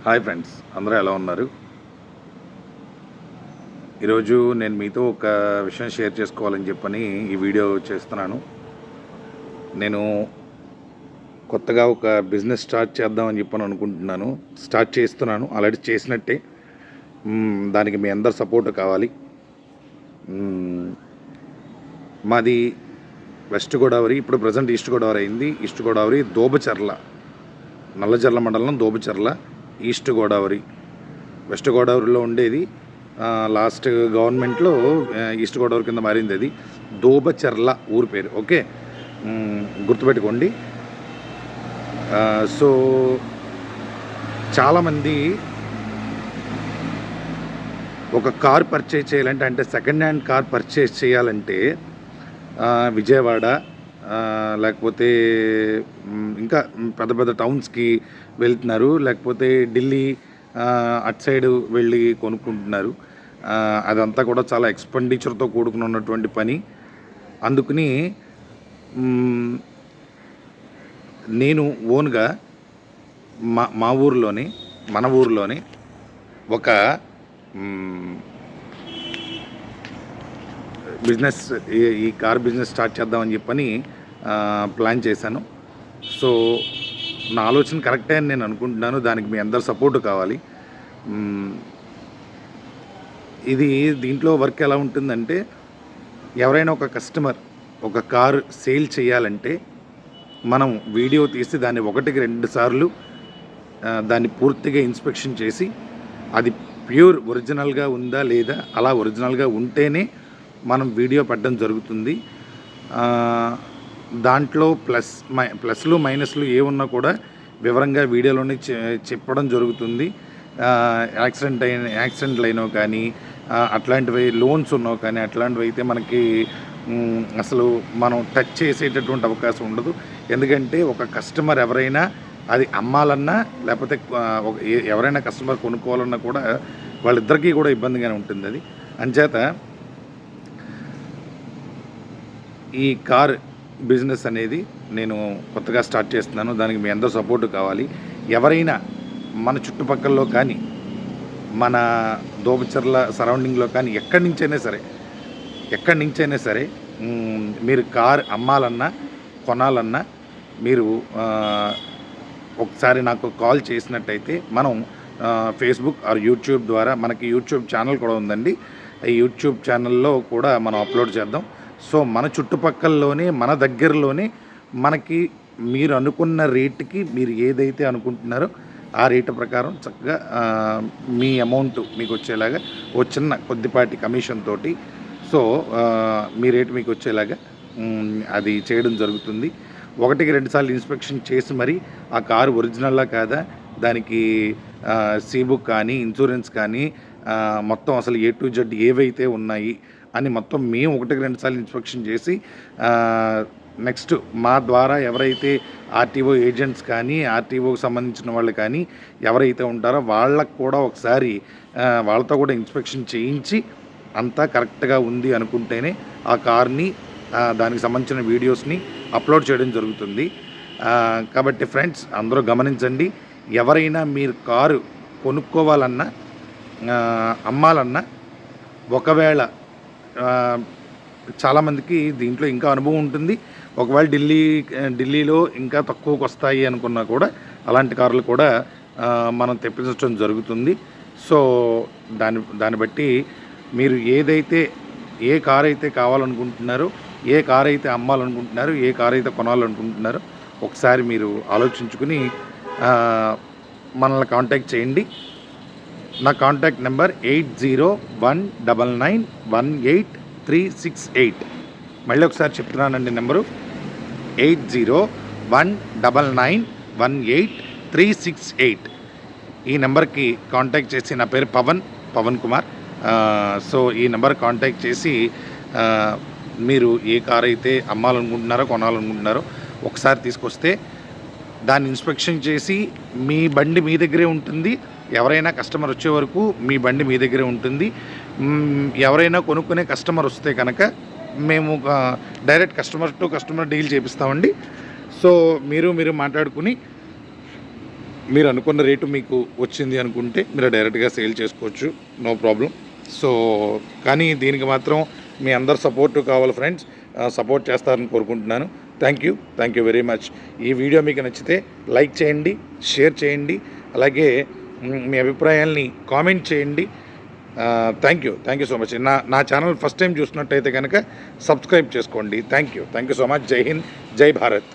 Hi friends, అందరూ ఎలా ఉన్నారు? ఈరోజు నేను మీతో ఒక విషయం షేర్ చేసుకోవాలని చెప్పని ఈ వీడియో చేస్తున్నాను. నేను కొత్తగా ఒక బిజినెస్ స్టార్ట్ చేద్దామని చెప్పని అనుకుంటున్నాను. స్టార్ట్ చేస్తున్నాను, ఆల్రెడీ చేసినట్టే. దానికి మీ అందరి సపోర్ట్ కావాలి. మాది వెస్ట్ గోదావరి, ఇప్పుడు ప్రజెంట్ ఈస్ట్ గోదావరి అయింది. ఈస్ట్ గోదావరి దోబచర్ల, నల్లజర్ల మండలం దోబచర్ల, ఈస్ట్ గోదావరి. వెస్ట్ గోదావరిలో ఉండేది. లాస్ట్ గవర్నమెంట్లో ఈస్ట్ గోదావరి కింద మారింది. అది దోబచర్ల ఊరి పేరు. ఓకే, గుర్తుపెట్టుకోండి. సో చాలామంది ఒక కార్ పర్చేజ్ చేయాలంటే, అంటే సెకండ్ హ్యాండ్ కార్ పర్చేజ్ చేయాలంటే విజయవాడ లేకపోతే ఇంకా పెద్ద పెద్ద టౌన్స్కి వెళ్తున్నారు, లేకపోతే ఢిల్లీ అటు సైడ్ వెళ్ళి కొనుక్కుంటున్నారు. అదంతా కూడా చాలా ఎక్స్పెండిచర్తో కూడుకుని ఉన్నటువంటి పని. అందుకని నేను ఓన్గా మా ఊరిలోనే, మన ఊరిలోనే ఒక బిజినెస్, ఈ కార్ బిజినెస్ స్టార్ట్ చేద్దామని చెప్పని ప్లాన్ చేశాను. సో నా ఆలోచన కరెక్టే అని నేను అనుకుంటున్నాను. దానికి మీ అందరి సపోర్టు కావాలి. దీంట్లో వర్క్ ఎలా ఉంటుందంటే, ఎవరైనా ఒక కస్టమర్ ఒక కారు సేల్ చేయాలంటే మనం వీడియో తీసి దాన్ని 1-2 సార్లు దాన్ని పూర్తిగా ఇన్స్పెక్షన్ చేసి అది ప్యూర్ ఒరిజినల్గా ఉందా లేదా, అలా ఒరిజినల్గా ఉంటేనే మనం వీడియో పెట్టడం జరుగుతుంది. దాంట్లో ప్లస్లు మైనస్లు ఏమున్నా కూడా వివరంగా వీడియోలోనే చెప్పడం జరుగుతుంది. యాక్సిడెంట్లు అయినో కానీ, అట్లాంటివి లోన్స్ ఉన్నావు కానీ, అట్లాంటివి అయితే మనకి అసలు మనం టచ్ చేసేటటువంటి అవకాశం ఉండదు. ఎందుకంటే ఒక కస్టమర్ ఎవరైనా అది అమ్మాలన్నా, లేకపోతే ఎవరైనా కస్టమర్ కొనుక్కోవాలన్నా కూడా వాళ్ళిద్దరికీ కూడా ఇబ్బందిగానే ఉంటుంది. అది అంచేత ఈ కార్ బిజినెస్ అనేది నేను కొత్తగా స్టార్ట్ చేస్తున్నాను. దానికి మీ అందరూ సపోర్టు కావాలి. ఎవరైనా మన చుట్టుపక్కలలో కానీ, మన దోబచర్ల సరౌండింగ్లో కానీ ఎక్కడి నుంచైనా సరే మీరు కార్ అమ్మాలన్నా కొనాలన్నా మీరు ఒకసారి నాకు కాల్ చేసినట్టయితే మనం ఫేస్బుక్ ఆర్ యూట్యూబ్ ద్వారా, మనకి యూట్యూబ్ ఛానల్ కూడా ఉందండి, ఈ యూట్యూబ్ ఛానల్లో కూడా మనం అప్లోడ్ చేద్దాం. సో మన చుట్టుపక్కలలోనే, మన దగ్గరలోనే మనకి మీరు అనుకున్న రేటుకి, మీరు ఏదైతే అనుకుంటున్నారో ఆ రేటు ప్రకారం చక్కగా మీ అమౌంట్ మీకు వచ్చేలాగా ఓ చిన్న కొద్దిపాటి కమిషన్ తోటి, సో మీ రేటు మీకు వచ్చేలాగా అది చేయడం జరుగుతుంది. 1-2 సార్లు ఇన్స్పెక్షన్ చేసి మరి ఆ కారు ఒరిజినల్లా కాదా, దానికి సీబుక్ కానీ, ఇన్సూరెన్స్ కానీ, మొత్తం అసలు A to Z ఏవైతే ఉన్నాయి అని మొత్తం మేము 1-2 సార్లు ఇన్స్పెక్షన్ చేసి, నెక్స్ట్ మా ద్వారా ఎవరైతే ఆర్టీఓ ఏజెంట్స్ కానీ, ఆర్టీఓకి సంబంధించిన వాళ్ళు కానీ ఎవరైతే ఉంటారో వాళ్ళకు కూడా ఒకసారి వాళ్ళతో కూడా ఇన్స్పెక్షన్ చేయించి అంతా కరెక్ట్గా ఉంది అనుకుంటేనే ఆ కార్ని, దానికి సంబంధించిన వీడియోస్ని అప్లోడ్ చేయడం జరుగుతుంది. కాబట్టి ఫ్రెండ్స్ అందరూ గమనించండి. ఎవరైనా మీరు కారు కొనుక్కోవాలన్నా, అమ్మాలన్నా, ఒకవేళ చాలామందికి దీంట్లో ఇంకా అనుభవం ఉంటుంది, ఒకవేళ ఢిల్లీలో ఇంకా తక్కువకు వస్తాయి అనుకున్నా కూడా అలాంటి కార్లు కూడా మనం తెప్పించడం జరుగుతుంది. సో దాన్ని బట్టి మీరు ఏ కారు అయితే కావాలనుకుంటున్నారో, ఏ కారు అయితే అమ్మాలనుకుంటున్నారో, ఏ కారు అయితే కొనాలనుకుంటున్నారో ఒకసారి మీరు ఆలోచించుకుని మనల్ని కాంటాక్ట్ చేయండి. నా కాంటాక్ట్ నెంబర్ 8019918368. మళ్ళీ ఒకసారి చెప్తున్నానండి, నెంబరు 8019918368. ఈ నెంబర్కి కాంటాక్ట్ చేసి, నా పేరు పవన్ కుమార్. సో ఈ నెంబర్ కాంటాక్ట్ చేసి మీరు ఏ కార్ అయితే అమ్మాలనుకుంటున్నారో, కొనాలనుకుంటున్నారో ఒకసారి తీసుకొస్తే దాన్ని ఇన్స్పెక్షన్ చేసి, మీ బండి మీ దగ్గరే ఉంటుంది. ఎవరైనా కస్టమర్ వచ్చే వరకు మీ బండి మీ దగ్గరే ఉంటుంది. ఎవరైనా కొనుక్కునే కస్టమర్ వస్తే కనుక మేము direct customer to customer deal చేపిస్తామండి. సో మీరు మాట్లాడుకుని మీరు అనుకున్న రేటు మీకు వచ్చింది అనుకుంటే మీరు డైరెక్ట్గా సేల్ చేసుకోవచ్చు, నో ప్రాబ్లం. సో కానీ దీనికి మాత్రం మీ అందరు సపోర్ట్ కావాలి ఫ్రెండ్స్, సపోర్ట్ చేస్తారని కోరుకుంటున్నాను. Thank you very much. ఈ వీడియో మీకు నచ్చితే లైక్ చేయండి, షేర్ చేయండి, అలాగే మీ అభిప్రాయాల్ని కామెంట్ చేయండి. Thank you so much. నా ఛానల్ ఫస్ట్ టైం చూసినట్టయితే కనుక సబ్స్క్రైబ్ చేసుకోండి. Thank you so much. జై హింద్, జై భారత్.